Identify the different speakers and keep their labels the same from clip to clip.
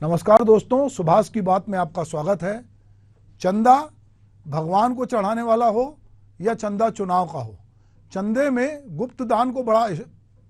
Speaker 1: नमस्कार दोस्तों, सुभाष की बात में आपका स्वागत है। चंदा भगवान को चढ़ाने वाला हो या चंदा चुनाव का हो, चंदे में गुप्त दान को बड़ा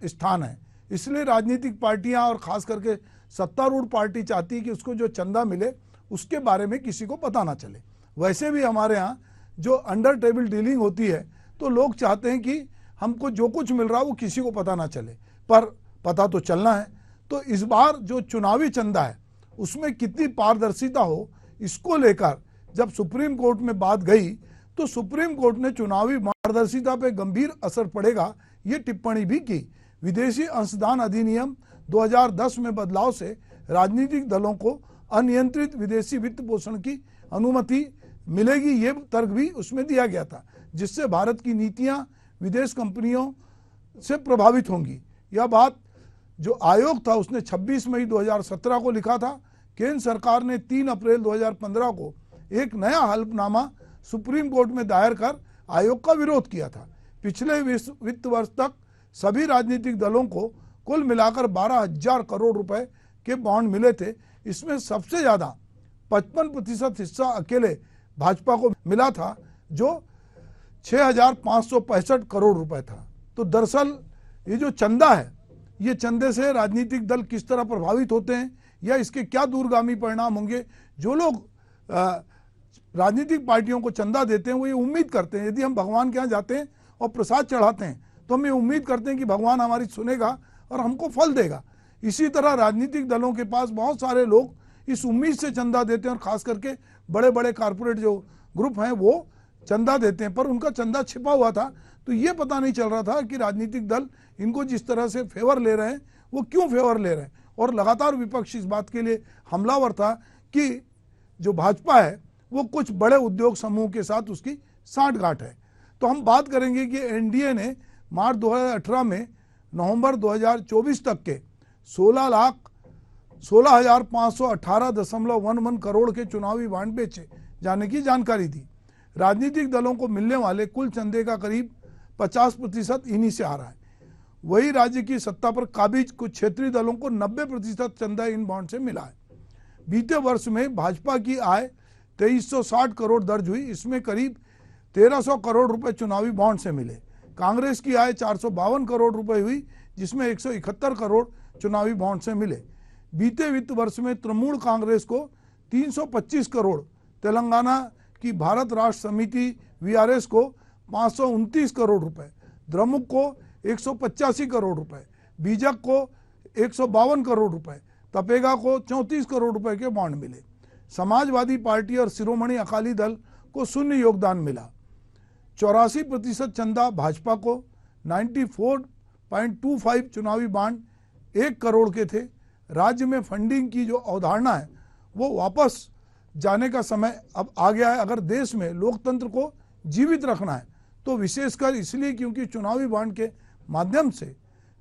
Speaker 1: स्थान है। इसलिए राजनीतिक पार्टियां और खास करके सत्तारूढ़ पार्टी चाहती है कि उसको जो चंदा मिले उसके बारे में किसी को पता ना चले। वैसे भी हमारे यहाँ जो अंडर टेबल डीलिंग होती है तो लोग चाहते हैं कि हमको जो कुछ मिल रहा है वो किसी को पता ना चले, पर पता तो चलना है। तो इस बार जो चुनावी चंदा है उसमें कितनी पारदर्शिता हो, इसको लेकर जब सुप्रीम कोर्ट में बात गई तो सुप्रीम कोर्ट ने चुनावी पारदर्शिता पे गंभीर असर पड़ेगा ये टिप्पणी भी की। विदेशी अंशदान अधिनियम 2010 में बदलाव से राजनीतिक दलों को अनियंत्रित विदेशी वित्त पोषण की अनुमति मिलेगी, ये तर्क भी उसमें दिया गया था, जिससे भारत की नीतियां विदेश कंपनियों से प्रभावित होंगी। यह बात जो आयोग था उसने 26 मई 2017 को लिखा था। केंद्र सरकार ने 3 अप्रैल 2015 को एक नया हलफनामा सुप्रीम कोर्ट में दायर कर आयोग का विरोध किया था। पिछले वित्त वर्ष तक सभी राजनीतिक दलों को कुल मिलाकर 12,000 करोड़ रुपए के बॉन्ड मिले थे। इसमें सबसे ज्यादा 55% हिस्सा अकेले भाजपा को मिला था, जो 6,565 करोड़ रुपए था। तो दरअसल ये जो चंदा है, ये चंदे से राजनीतिक दल किस तरह प्रभावित होते हैं या इसके क्या दूरगामी परिणाम होंगे। जो लोग राजनीतिक पार्टियों को चंदा देते हैं वो ये उम्मीद करते हैं, यदि हम भगवान के यहाँ जाते हैं और प्रसाद चढ़ाते हैं तो हम ये उम्मीद करते हैं कि भगवान हमारी सुनेगा और हमको फल देगा। इसी तरह राजनीतिक दलों के पास बहुत सारे लोग इस उम्मीद से चंदा देते हैं और खास करके बड़े बड़े कारपोरेट जो ग्रुप हैं वो चंदा देते हैं, पर उनका चंदा छिपा हुआ था। तो ये पता नहीं चल रहा था कि राजनीतिक दल इनको जिस तरह से फेवर ले रहे हैं वो क्यों फेवर ले रहे हैं। और लगातार विपक्ष इस बात के लिए हमलावर था कि जो भाजपा है वो कुछ बड़े उद्योग समूह के साथ उसकी सांठगांठ है। तो हम बात करेंगे कि एनडीए ने मार्च 2018 में नवंबर 2024 तक के 16,518.11 करोड़ के चुनावी बांड बेचे जाने की जानकारी दी। राजनीतिक दलों को मिलने वाले कुल चंदे का करीब 50% इन्हीं से आ रहा है। वही राज्य की सत्ता पर काबिज कुछ क्षेत्रीय दलों को 90% चंदा इन बॉन्ड से मिला है। बीते वर्ष में भाजपा की आय 2360 करोड़ दर्ज हुई, इसमें करीब 1300 करोड़ रुपए चुनावी बॉन्ड से मिले। कांग्रेस की आय 452 करोड़ रुपए हुई, जिसमें 171 करोड़ चुनावी बॉन्ड से मिले। बीते वित्त वर्ष में तृणमूल कांग्रेस को 325 करोड़, तेलंगाना की भारत राष्ट्र समिति वीआरएस को 529 करोड़ रुपए, द्रमुक को 185 करोड़ रुपए, बीजक को 152 करोड़ रुपए, तपेगा को 34 करोड़ रुपए के बॉन्ड मिले। समाजवादी पार्टी और शिरोमणि अकाली दल को शून्य योगदान मिला। 84% चंदा भाजपा को, 94.25 चुनावी बांड 1 करोड़ के थे। राज्य में फंडिंग की जो अवधारणा है वो वापस जाने का समय अब आ गया है। अगर देश में लोकतंत्र को जीवित रखना है तो विशेषकर इसलिए क्योंकि चुनावी बांड के माध्यम से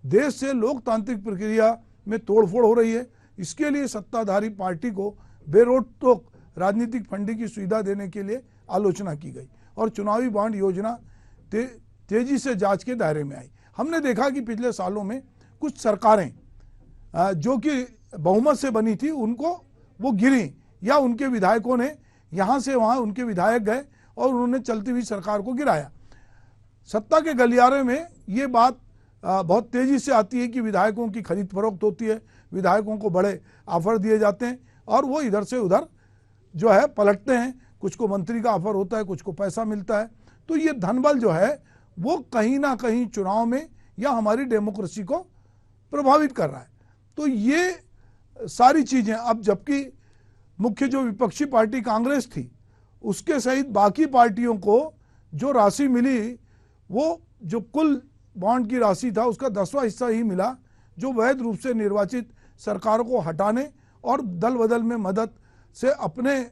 Speaker 1: देश से लोकतांत्रिक प्रक्रिया में तोड़फोड़ हो रही है। इसके लिए सत्ताधारी पार्टी को बेरोक-टोक राजनीतिक फंडिंग की सुविधा देने के लिए आलोचना की गई और चुनावी बांड योजना तेजी से जांच के दायरे में आई। हमने देखा कि पिछले सालों में कुछ सरकारें जो कि बहुमत से बनी थी उनको वो गिरी, या उनके विधायकों ने यहाँ से वहाँ उनके विधायक गए और उन्होंने चलती हुई सरकार को गिराया। सत्ता के गलियारे में ये बात बहुत तेजी से आती है कि विधायकों की खरीद फरोख्त होती है, विधायकों को बड़े ऑफर दिए जाते हैं और वो इधर से उधर जो है पलटते हैं। कुछ को मंत्री का ऑफर होता है, कुछ को पैसा मिलता है। तो ये धनबल जो है वो कहीं ना कहीं चुनाव में या हमारी डेमोक्रेसी को प्रभावित कर रहा है। तो ये सारी चीजें अब, जबकि मुख्य जो विपक्षी पार्टी कांग्रेस थी उसके सहित बाकी पार्टियों को जो राशि मिली वो जो कुल बॉन्ड की राशि था उसका 10वां हिस्सा ही मिला, जो वैध रूप से निर्वाचित सरकारों को हटाने और दल बदल में मदद से अपने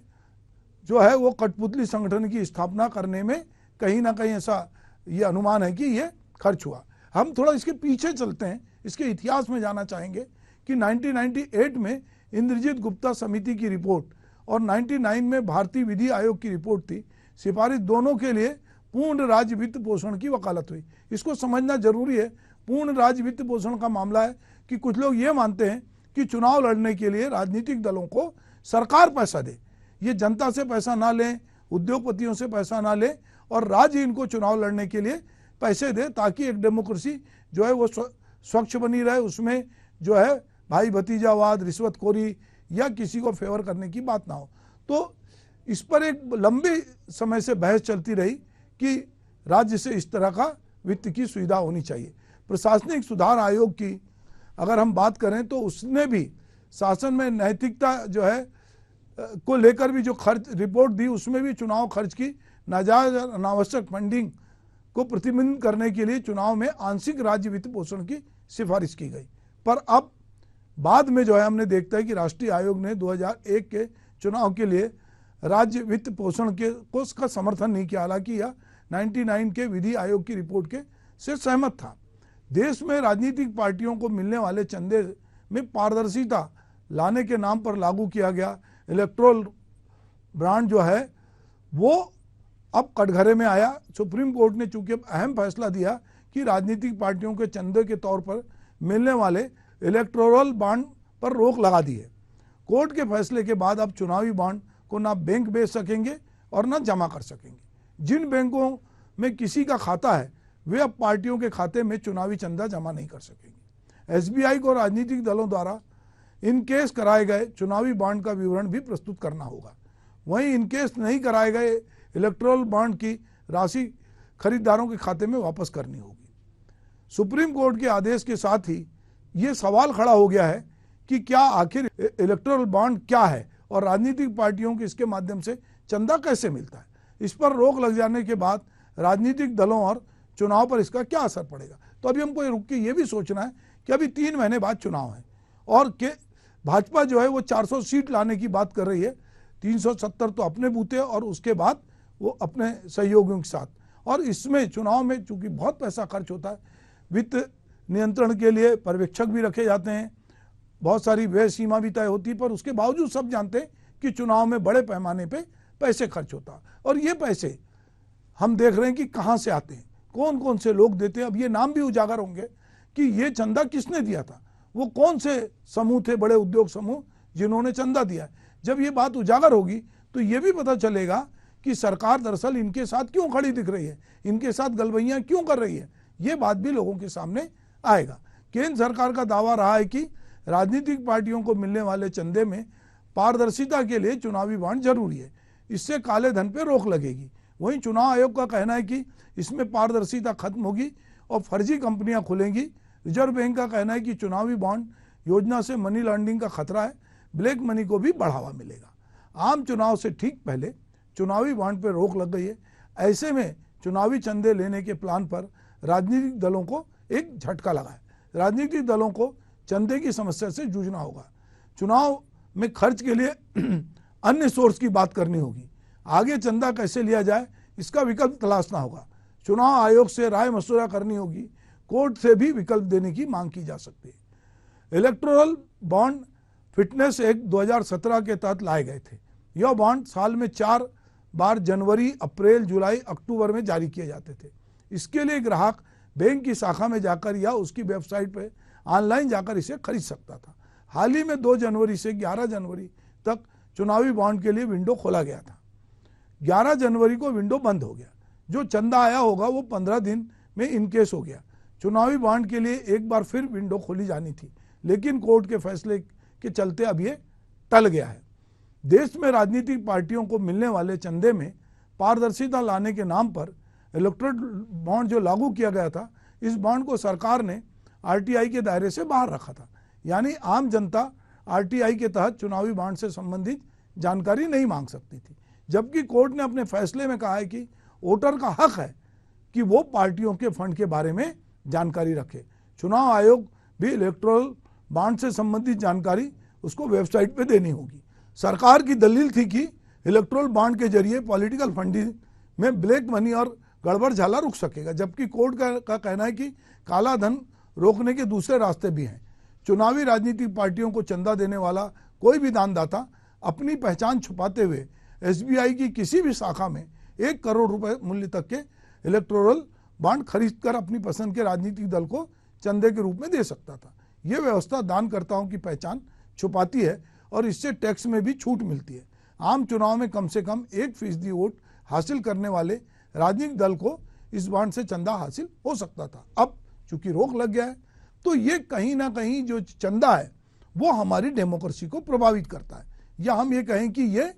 Speaker 1: जो है वो कठपुतली संगठन की स्थापना करने में कहीं ना कहीं ऐसा ये अनुमान है कि ये खर्च हुआ। हम थोड़ा इसके पीछे चलते हैं, इसके इतिहास में जाना चाहेंगे कि 1998 में इंद्रजीत गुप्ता समिति की रिपोर्ट और 99 में भारतीय विधि आयोग की रिपोर्ट थी। सिफारिश दोनों के लिए पूर्ण राज्य वित्त पोषण की वकालत हुई। इसको समझना जरूरी है। पूर्ण राज्य वित्त पोषण का मामला है कि कुछ लोग ये मानते हैं कि चुनाव लड़ने के लिए राजनीतिक दलों को सरकार पैसा दे, ये जनता से पैसा ना लें, उद्योगपतियों से पैसा ना लें और राज्य इनको चुनाव लड़ने के लिए पैसे दे, ताकि एक डेमोक्रेसी जो है वो स्वच्छ बनी रहे, उसमें जो है भाई भतीजावाद, रिश्वतखोरी या किसी को फेवर करने की बात ना हो। तो इस पर एक लंबे समय से बहस चलती रही कि राज्य से इस तरह का वित्त की सुविधा होनी चाहिए। प्रशासनिक सुधार आयोग की अगर हम बात करें तो उसने भी शासन में नैतिकता जो है को लेकर भी जो खर्च रिपोर्ट दी, उसमें भी चुनाव खर्च की नाजायज अनावश्यक फंडिंग को प्रतिबंधित करने के लिए चुनाव में आंशिक राज्य वित्त पोषण की सिफारिश की गई। पर अब बाद में जो है हमने देखता है कि राष्ट्रीय आयोग ने 2001 के चुनाव के लिए राज्य वित्त पोषण के को उसका समर्थन नहीं किया, हालांकि यह 99 के विधि आयोग की रिपोर्ट के से सहमत था। देश में राजनीतिक पार्टियों को मिलने वाले चंदे में पारदर्शिता लाने के नाम पर लागू किया गया इलेक्टोरल बॉन्ड जो है वो अब कटघरे में आया। सुप्रीम कोर्ट ने चूंकि अहम फैसला दिया कि राजनीतिक पार्टियों के चंदे के तौर पर मिलने वाले इलेक्टोरल बॉन्ड पर रोक लगा दी है। कोर्ट के फैसले के बाद अब चुनावी बॉन्ड को ना बैंक बेच सकेंगे और ना जमा कर सकेंगे। जिन बैंकों में किसी का खाता है वे अब पार्टियों के खाते में चुनावी चंदा जमा नहीं कर सकेंगे। एसबीआई को राजनीतिक दलों द्वारा इन केस कराए गए चुनावी बॉन्ड का विवरण भी प्रस्तुत करना होगा। वहीं इन केस नहीं कराए गए इलेक्टोरल बॉन्ड की राशि खरीदारों के खाते में वापस करनी होगी। सुप्रीम कोर्ट के आदेश के साथ ही ये सवाल खड़ा हो गया है कि क्या आखिर इलेक्टोरल बॉन्ड क्या है और राजनीतिक पार्टियों को इसके माध्यम से चंदा कैसे मिलता है। इस पर रोक लग जाने के बाद राजनीतिक दलों और चुनाव पर इसका क्या असर पड़ेगा। तो अभी हमको रुक के ये भी सोचना है कि अभी 3 महीने बाद चुनाव है और के भाजपा जो है वो 400 सीट लाने की बात कर रही है, 370 तो अपने बूते और उसके बाद वो अपने सहयोगियों के साथ। और इसमें चुनाव में चूंकि बहुत पैसा खर्च होता है, वित्त नियंत्रण के लिए पर्यवेक्षक भी रखे जाते हैं, बहुत सारी व्यय सीमा भी तय होती है, पर उसके बावजूद सब जानते हैं कि चुनाव में बड़े पैमाने पे पैसे खर्च होता है। और ये पैसे हम देख रहे हैं कि कहाँ से आते हैं, कौन कौन से लोग देते हैं। अब ये नाम भी उजागर होंगे कि ये चंदा किसने दिया था, वो कौन से समूह थे, बड़े उद्योग समूह जिन्होंने चंदा दिया। जब ये बात उजागर होगी तो ये भी पता चलेगा कि सरकार दरअसल इनके साथ क्यों खड़ी दिख रही है, इनके साथ गलबैयां क्यों कर रही है। ये बात भी लोगों के सामने आएगा। केंद्र सरकार का दावा रहा है कि राजनीतिक पार्टियों को मिलने वाले चंदे में पारदर्शिता के लिए चुनावी बॉन्ड जरूरी है, इससे काले धन पर रोक लगेगी। वहीं चुनाव आयोग का कहना है कि इसमें पारदर्शिता खत्म होगी और फर्जी कंपनियां खुलेंगी। रिजर्व बैंक का कहना है कि चुनावी बॉन्ड योजना से मनी लॉन्ड्रिंग का खतरा है, ब्लैक मनी को भी बढ़ावा मिलेगा। आम चुनाव से ठीक पहले चुनावी बॉन्ड पर रोक लग गई है। ऐसे में चुनावी चंदे लेने के प्लान पर राजनीतिक दलों को एक झटका लगा है। राजनीतिक दलों को चंदे की समस्या से जूझना होगा। चुनाव में खर्च के लिए अन्य सोर्स की बात करनी होगी। आगे चंदा कैसे लिया जाए इसका विकल्प तलाशना होगा। चुनाव आयोग से राय मशवरा करनी होगी। कोर्ट से भी विकल्प देने की मांग की जा सकती है। इलेक्टोरल बॉन्ड फिटनेस एक्ट 2017 के तहत लाए गए थे। यह बॉन्ड साल में 4 बार जनवरी, अप्रैल, जुलाई, अक्टूबर में जारी किए जाते थे। इसके लिए ग्राहक बैंक की शाखा में जाकर या उसकी वेबसाइट पर ऑनलाइन जाकर इसे खरीद सकता था। हाल ही में 2 जनवरी से 11 जनवरी तक चुनावी बॉन्ड के लिए विंडो खोला गया था। 11 जनवरी को विंडो बंद हो गया। जो चंदा आया होगा वो 15 दिन में इनकेस हो गया। चुनावी बॉन्ड के लिए एक बार फिर विंडो खोली जानी थी, लेकिन कोर्ट के फैसले के चलते अब ये टल गया है। देश में राजनीतिक पार्टियों को मिलने वाले चंदे में पारदर्शिता लाने के नाम पर इलेक्टोरल बॉन्ड जो लागू किया गया था, इस बॉन्ड को सरकार ने आरटीआई के दायरे से बाहर रखा था। यानी आम जनता आरटीआई के तहत चुनावी बॉन्ड से संबंधित जानकारी नहीं मांग सकती थी, जबकि कोर्ट ने अपने फैसले में कहा है कि वोटर का हक है कि वो पार्टियों के फंड के बारे में जानकारी रखे। चुनाव आयोग भी इलेक्टोरल बॉन्ड से संबंधित जानकारी उसको वेबसाइट पे देनी होगी। सरकार की दलील थी कि इलेक्टोरल बॉन्ड के जरिए पॉलिटिकल फंडिंग में ब्लैक मनी और गड़बड़ झाला रुक सकेगा, जबकि कोर्ट का कहना है कि काला धन रोकने के दूसरे रास्ते भी हैं। चुनावी राजनीतिक पार्टियों को चंदा देने वाला कोई भी दानदाता अपनी पहचान छुपाते हुए एसबीआई की किसी भी शाखा में 1 करोड़ रुपए मूल्य तक के इलेक्टोरल बॉन्ड खरीदकर अपनी पसंद के राजनीतिक दल को चंदे के रूप में दे सकता था। ये व्यवस्था दानकर्ताओं की पहचान छुपाती है और इससे टैक्स में भी छूट मिलती है। आम चुनाव में कम से कम 1% वोट हासिल करने वाले राजनीतिक दल को इस बॉन्ड से चंदा हासिल हो सकता था। अब चूंकि रोक लग गया है तो ये कहीं ना कहीं जो चंदा है वो हमारी डेमोक्रेसी को प्रभावित करता है, या हम ये कहें कि ये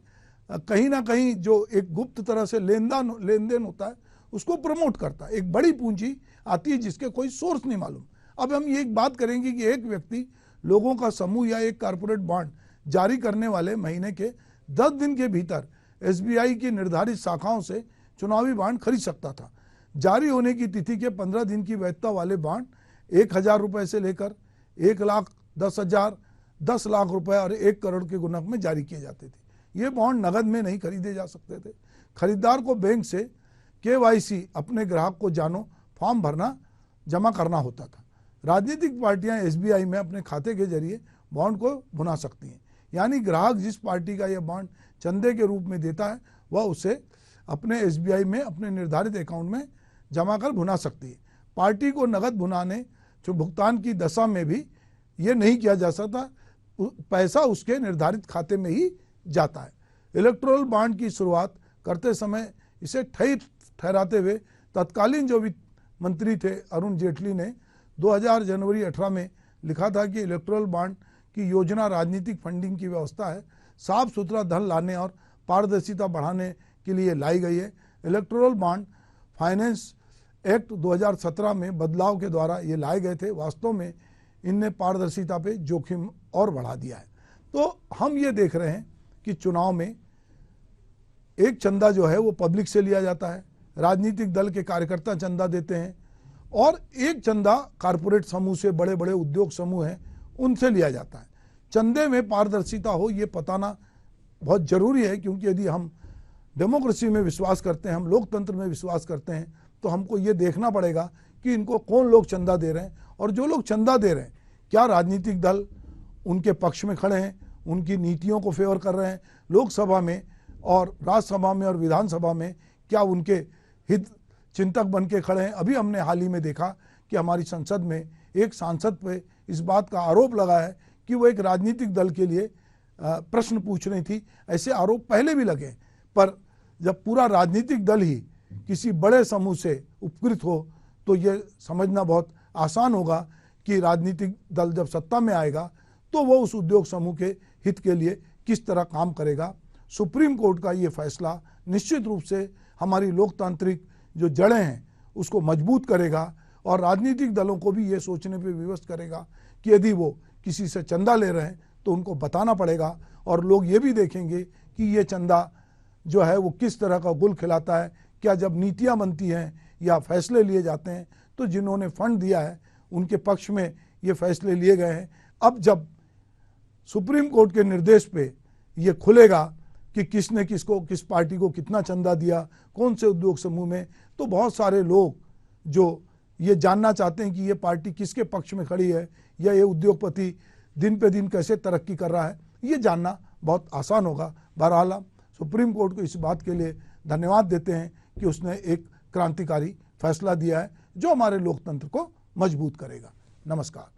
Speaker 1: कहीं ना कहीं जो एक गुप्त तरह से लेन देन होता है उसको प्रमोट करता है। एक बड़ी पूंजी आती है जिसके कोई सोर्स नहीं मालूम। अब हम ये एक बात करेंगे कि एक व्यक्ति लोगों का समूह या एक कारपोरेट बॉन्ड जारी करने वाले महीने के 10 दिन के भीतर एसबीआई की निर्धारित शाखाओं से चुनावी बॉन्ड खरीद सकता था। जारी होने की तिथि के 15 दिन की वैधता वाले बॉन्ड 1,000 रुपए से लेकर 1,10,000, 10 लाख रुपए और 1 करोड़ के गुणक में जारी किए जाते थे। ये बॉन्ड नगद में नहीं खरीदे जा सकते थे। खरीदार को बैंक से केवाईसी अपने ग्राहक को जानो फॉर्म भरना जमा करना होता था। राजनीतिक पार्टियां एसबीआई में अपने खाते के जरिए बॉन्ड को भुना सकती हैं, यानी ग्राहक जिस पार्टी का यह बॉन्ड चंदे के रूप में देता है वह उसे अपने एसबीआई में अपने निर्धारित अकाउंट में जमा कर भुना सकती है। पार्टी को नगद भुनाने जो भुगतान की दशा में भी ये नहीं किया जा सकता, पैसा उसके निर्धारित खाते में ही जाता है। इलेक्टोरल बॉन्ड की शुरुआत करते समय इसे ठहराते हुए तत्कालीन जो वित्त मंत्री थे अरुण जेटली ने 2000 जनवरी 18 में लिखा था कि इलेक्टोरल बॉन्ड की योजना राजनीतिक फंडिंग की व्यवस्था है, साफ सुथरा धन लाने और पारदर्शिता बढ़ाने के लिए लाई गई है। इलेक्टोरल बॉन्ड फाइनेंस एक्ट 2017 में बदलाव के द्वारा ये लाए गए थे। वास्तव में इनने पारदर्शिता पे जोखिम और बढ़ा दिया है। तो हम ये देख रहे हैं कि चुनाव में एक चंदा जो है वो पब्लिक से लिया जाता है, राजनीतिक दल के कार्यकर्ता चंदा देते हैं, और एक चंदा कारपोरेट समूह से, बड़े बड़े उद्योग समूह हैं उनसे लिया जाता है। चंदे में पारदर्शिता हो ये बताना बहुत जरूरी है, क्योंकि यदि हम डेमोक्रेसी में विश्वास करते हैं, हम लोकतंत्र में विश्वास करते हैं, तो हमको ये देखना पड़ेगा कि इनको कौन लोग चंदा दे रहे हैं, और जो लोग चंदा दे रहे हैं क्या राजनीतिक दल उनके पक्ष में खड़े हैं, उनकी नीतियों को फेवर कर रहे हैं, लोकसभा में और राज्यसभा में और विधानसभा में क्या उनके हित चिंतक बन के खड़े हैं। अभी हमने हाल ही में देखा कि हमारी संसद में एक सांसद पे इस बात का आरोप लगा है कि वो एक राजनीतिक दल के लिए प्रश्न पूछ रही थी। ऐसे आरोप पहले भी लगे, पर जब पूरा राजनीतिक दल ही किसी बड़े समूह से उपकृत हो तो ये समझना बहुत आसान होगा कि राजनीतिक दल जब सत्ता में आएगा तो वो उस उद्योग समूह के हित के लिए किस तरह काम करेगा। सुप्रीम कोर्ट का ये फैसला निश्चित रूप से हमारी लोकतांत्रिक जो जड़ें हैं उसको मजबूत करेगा, और राजनीतिक दलों को भी ये सोचने पे विवश करेगा कि यदि वो किसी से चंदा ले रहे हैं तो उनको बताना पड़ेगा, और लोग ये भी देखेंगे कि ये चंदा जो है वो किस तरह का गुल खिलाता है। क्या जब नीतियां बनती हैं या फैसले लिए जाते हैं तो जिन्होंने फंड दिया है उनके पक्ष में ये फैसले लिए गए हैं। अब जब सुप्रीम कोर्ट के निर्देश पे ये खुलेगा कि किसने किसको, किस पार्टी को कितना चंदा दिया, कौन से उद्योग समूह में, तो बहुत सारे लोग जो ये जानना चाहते हैं कि ये पार्टी किसके पक्ष में खड़ी है या ये उद्योगपति दिन पे दिन कैसे तरक्की कर रहा है, ये जानना बहुत आसान होगा। बहरहाल सुप्रीम कोर्ट को इस बात के लिए धन्यवाद देते हैं कि उसने एक क्रांतिकारी फैसला दिया है जो हमारे लोकतंत्र को मजबूत करेगा। नमस्कार।